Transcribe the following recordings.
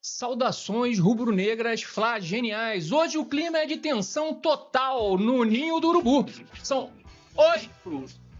Saudações rubro-negras flageniais. Hoje o clima é de tensão total no Ninho do Urubu. São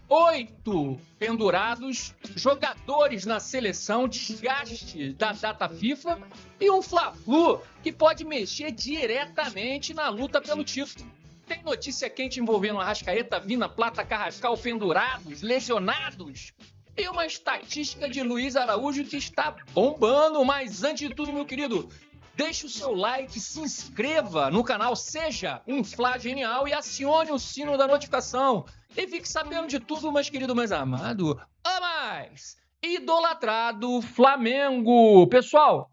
oito pendurados, jogadores na seleção, desgaste da data FIFA e um Fla-Flu que pode mexer diretamente na luta pelo título. Tem notícia quente envolvendo Arrascaeta, Vina, Plata, Carrascal, pendurados, lesionados. E uma estatística de Luiz Araújo que está bombando. Mas antes de tudo, meu querido, deixe o seu like, se inscreva no canal, seja um Fla Genial e acione o sino da notificação. E fique sabendo de tudo, mais querido, mais amado, mais idolatrado Flamengo. Pessoal,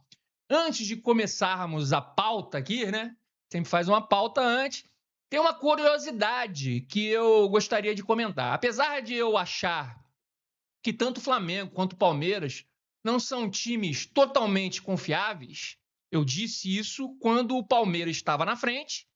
antes de começarmos a pauta aqui, né? Sempre faz uma pauta antes. Tem uma curiosidade que eu gostaria de comentar. Apesar de eu achar que tanto o Flamengo quanto o Palmeiras não são times totalmente confiáveis, eu disse isso quando o Palmeiras estava na frente,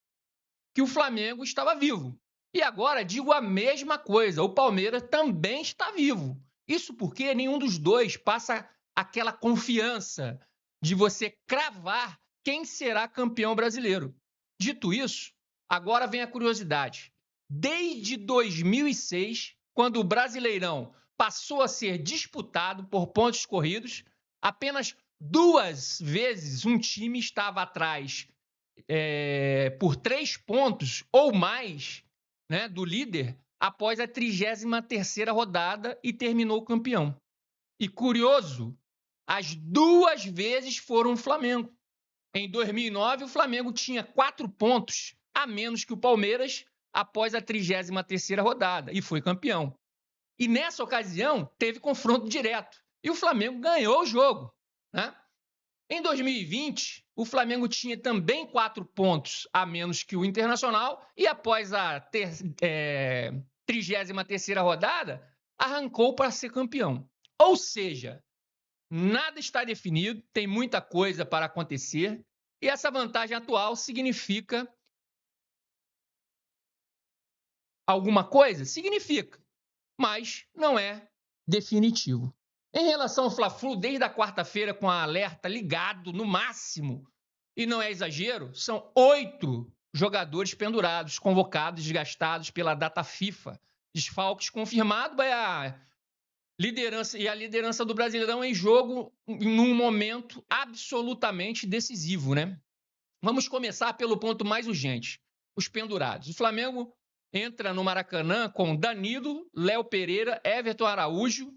que o Flamengo estava vivo. E agora digo a mesma coisa, o Palmeiras também está vivo. Isso porque nenhum dos dois passa aquela confiança de você cravar quem será campeão brasileiro. Dito isso, agora vem a curiosidade. Desde 2006, quando o Brasileirão passou a ser disputado por pontos corridos, apenas 2 vezes um time estava atrás por 3 pontos ou mais, né, do líder após a 33ª rodada e terminou campeão. E curioso, as 2 vezes foram o Flamengo. Em 2009, o Flamengo tinha 4 pontos a menos que o Palmeiras após a 33ª rodada e foi campeão. E nessa ocasião, teve confronto direto. E o Flamengo ganhou o jogo, né? Em 2020, o Flamengo tinha também 4 pontos a menos que o Internacional e após a 33ª rodada, arrancou para ser campeão. Ou seja, nada está definido, tem muita coisa para acontecer e essa vantagem atual significa alguma coisa? Significa, mas não é definitivo. Em relação ao Fla-Flu, desde a quarta-feira com a alerta ligado no máximo, e não é exagero, são 8 jogadores pendurados, convocados, desgastados pela data FIFA. Desfalques confirmado, a liderança do Brasileirão em jogo num momento absolutamente decisivo, né? Vamos começar pelo ponto mais urgente, os pendurados. O Flamengo entra no Maracanã com Danilo, Léo Pereira, Everton Araújo,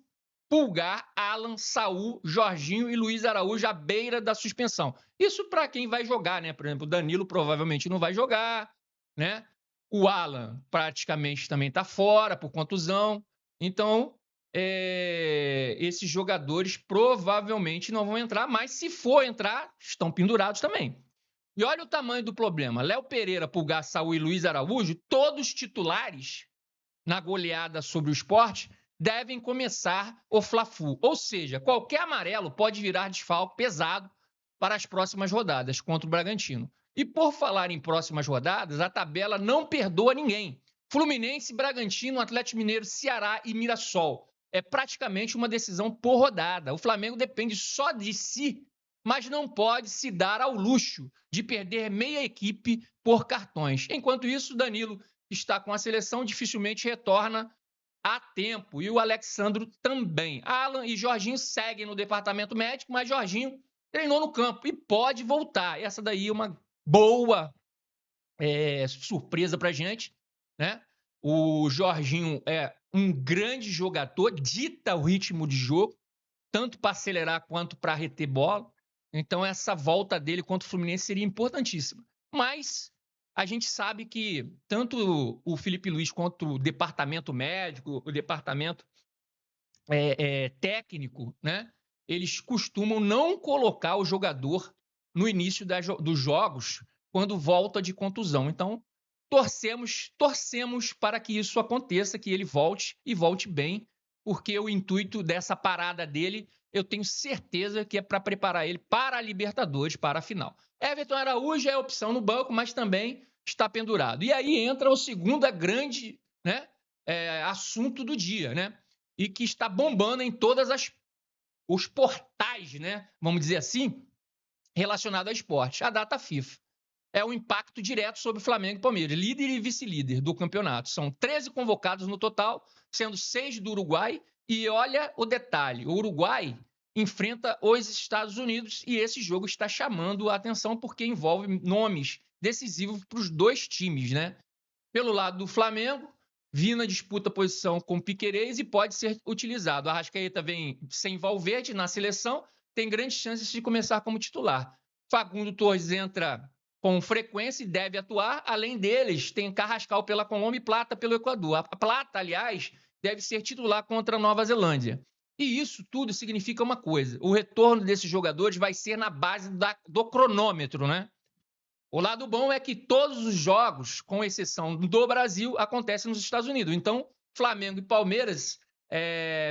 Pulgar, Alan, Saul, Jorginho e Luiz Araújo à beira da suspensão. Isso para quem vai jogar, né? Por exemplo, o Danilo provavelmente não vai jogar, né? O Alan praticamente também está fora por contusão. Então, esses jogadores provavelmente não vão entrar, mas se for entrar, estão pendurados também. E olha o tamanho do problema. Léo Pereira, Pulgar, Saul e Luiz Araújo, todos titulares na goleada sobre o Sport, devem começar o Fla-Flu. Ou seja, qualquer amarelo pode virar desfalque pesado para as próximas rodadas contra o Bragantino. E por falar em próximas rodadas, a tabela não perdoa ninguém. Fluminense, Bragantino, Atlético Mineiro, Ceará e Mirassol. É praticamente uma decisão por rodada. O Flamengo depende só de si, mas não pode se dar ao luxo de perder meia equipe por cartões. Enquanto isso, Danilo está com a seleção, dificilmente retorna a tempo. E o Alexandro também. Alan e Jorginho seguem no departamento médico, mas Jorginho treinou no campo e pode voltar. Essa daí é uma boa surpresa pra gente, né? O Jorginho é um grande jogador, dita o ritmo de jogo, tanto para acelerar quanto para reter bola. Então, essa volta dele contra o Fluminense seria importantíssima. Mas a gente sabe que tanto o Felipe Luiz quanto o departamento médico, o departamento técnico, né? Eles costumam não colocar o jogador no início dos jogos quando volta de contusão. Então, torcemos para que isso aconteça, que ele volte e volte bem, porque o intuito dessa parada dele, eu tenho certeza que é para preparar ele para a Libertadores, para a final. Everton Araújo é opção no banco, mas também está pendurado. E aí entra o segundo grande, né, assunto do dia, né? E que está bombando em todas os portais, né? Vamos dizer assim, relacionado ao esporte, a data FIFA. É um impacto direto sobre Flamengo e Palmeiras, líder e vice-líder do campeonato. São 13 convocados no total, sendo 6 do Uruguai. E olha o detalhe, o Uruguai enfrenta os Estados Unidos e esse jogo está chamando a atenção porque envolve nomes decisivos para os dois times, né? Pelo lado do Flamengo, Vina disputa posição com Piquerez e pode ser utilizado. A Arrascaeta vem sem Valverde na seleção, tem grandes chances de começar como titular. Facundo Torres entra com frequência e deve atuar. Além deles, tem Carrascal pela Colômbia e Plata pelo Equador. A Plata, aliás, deve ser titular contra a Nova Zelândia. E isso tudo significa uma coisa: o retorno desses jogadores vai ser na base do cronômetro, né? O lado bom é que todos os jogos, com exceção do Brasil, acontecem nos Estados Unidos. Então, Flamengo e Palmeiras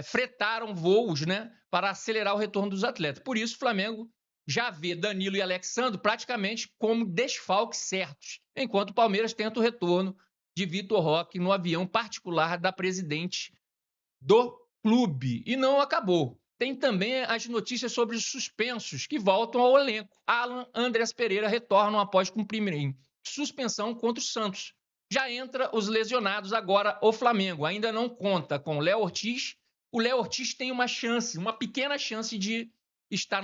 fretaram voos, né, para acelerar o retorno dos atletas. Por isso, o Flamengo já vê Danilo e Alexandre praticamente como desfalques certos, enquanto o Palmeiras tenta o retorno de Vitor Roque no avião particular da presidente do clube. E não acabou. Tem também as notícias sobre os suspensos que voltam ao elenco. Alan, Andreas Pereira retornam após cumprirem suspensão contra o Santos. Já entra os lesionados agora o Flamengo. Ainda não conta com o Léo Ortiz. O Léo Ortiz tem uma chance, uma pequena chance de estar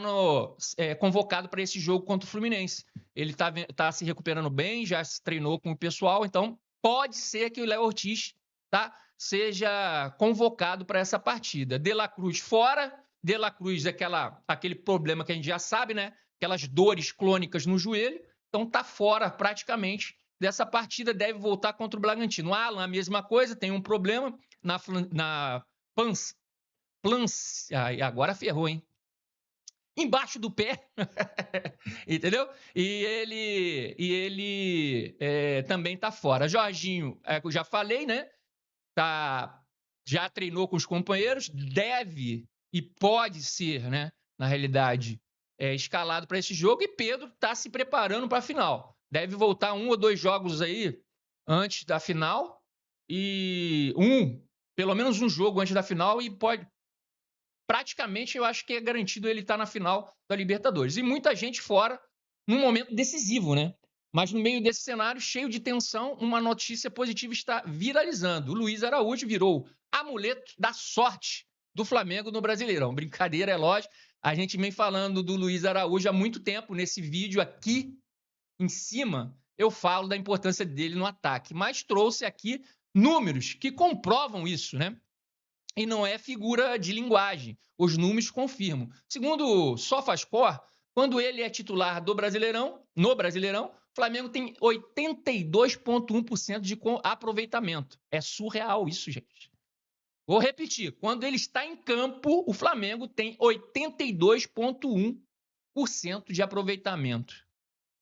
convocado para esse jogo contra o Fluminense. Ele está se recuperando bem, já se treinou com o pessoal, então pode ser que o Léo Ortiz seja convocado para essa partida. De La Cruz fora. De La Cruz é aquele problema que a gente já sabe, né? Aquelas dores crônicas no joelho. Então tá fora praticamente dessa partida, deve voltar contra o Bragantino. Alan, a mesma coisa, tem um problema agora ferrou, hein? Embaixo do pé, entendeu? E ele também tá fora. Jorginho, eu já falei, né? Já treinou com os companheiros, deve e pode ser, né, na realidade, escalado para esse jogo. E Pedro está se preparando para a final. Deve voltar 1 ou 2 jogos aí antes da final. E pelo menos um jogo antes da final. E pode, praticamente, eu acho que é garantido ele estar na final da Libertadores. E muita gente fora num momento decisivo, né? Mas no meio desse cenário cheio de tensão, uma notícia positiva está viralizando. O Luiz Araújo virou amuleto da sorte do Flamengo no Brasileirão. Brincadeira, é lógico. A gente vem falando do Luiz Araújo há muito tempo. Nesse vídeo aqui em cima, eu falo da importância dele no ataque. Mas trouxe aqui números que comprovam isso, né? E não é figura de linguagem. Os números confirmam. Segundo o SofaScore, quando ele é titular no Brasileirão, o Flamengo tem 82,1% de aproveitamento. É surreal isso, gente. Vou repetir. Quando ele está em campo, o Flamengo tem 82,1% de aproveitamento.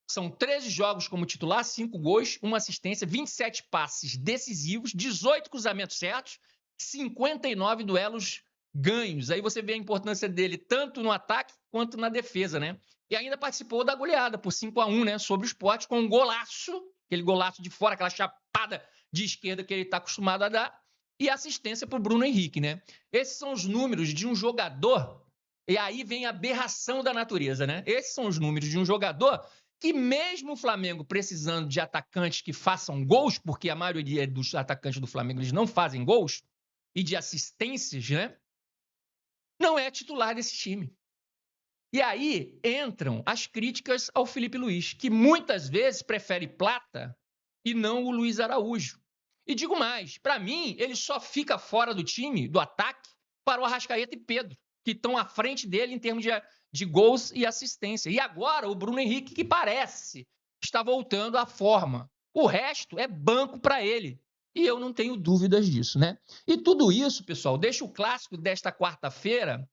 São 13 jogos como titular, 5 gols, 1 assistência, 27 passes decisivos, 18 cruzamentos certos, 59 duelos ganhos. Aí você vê a importância dele tanto no ataque quanto na defesa, né? E ainda participou da goleada por 5-1, né, sobre o Sport, com um golaço, aquele golaço de fora, aquela chapada de esquerda que ele está acostumado a dar, e assistência para o Bruno Henrique, né? Esses são os números de um jogador, e aí vem a aberração da natureza, né? Esses são os números de um jogador que mesmo o Flamengo precisando de atacantes que façam gols, porque a maioria dos atacantes do Flamengo eles não fazem gols, e de assistências, né? Não é titular desse time. E aí entram as críticas ao Felipe Luiz, que muitas vezes prefere Plata e não o Luiz Araújo. E digo mais, para mim, ele só fica fora do time, do ataque, para o Arrascaeta e Pedro, que estão à frente dele em termos de gols e assistência. E agora o Bruno Henrique, que parece está voltando à forma. O resto é banco para ele. E eu não tenho dúvidas disso, né? E tudo isso, pessoal, deixa o clássico desta quarta-feira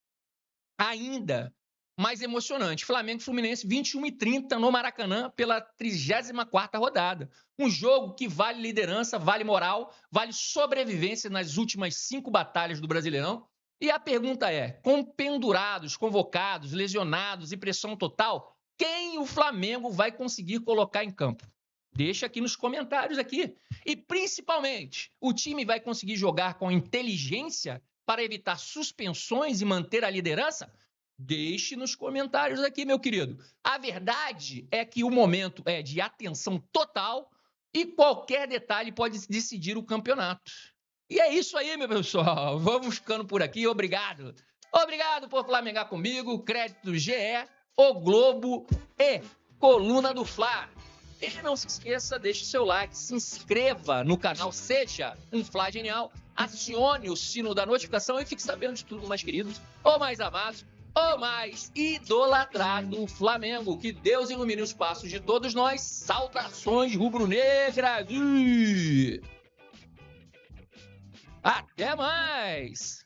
ainda mais emocionante. Flamengo e Fluminense, 21h30 no Maracanã, pela 34ª rodada. Um jogo que vale liderança, vale moral, vale sobrevivência nas últimas 5 batalhas do Brasileirão. E a pergunta é, com pendurados, convocados, lesionados e pressão total, quem o Flamengo vai conseguir colocar em campo? Deixa aqui nos comentários aqui. E, principalmente, o time vai conseguir jogar com inteligência para evitar suspensões e manter a liderança? Deixe nos comentários aqui, meu querido. A verdade é que o momento é de atenção total e qualquer detalhe pode decidir o campeonato. E é isso aí, meu pessoal. Vamos ficando por aqui. Obrigado. Obrigado por flamengar comigo. Crédito GE, O Globo e Coluna do Fla. E não se esqueça, deixe seu like, se inscreva no canal, seja um Fla Genial, acione o sino da notificação e fique sabendo de tudo, mais queridos, ou mais amados, ou mais idolatrado do Flamengo. Que Deus ilumine os passos de todos nós. Saudações rubro-negras. Até mais!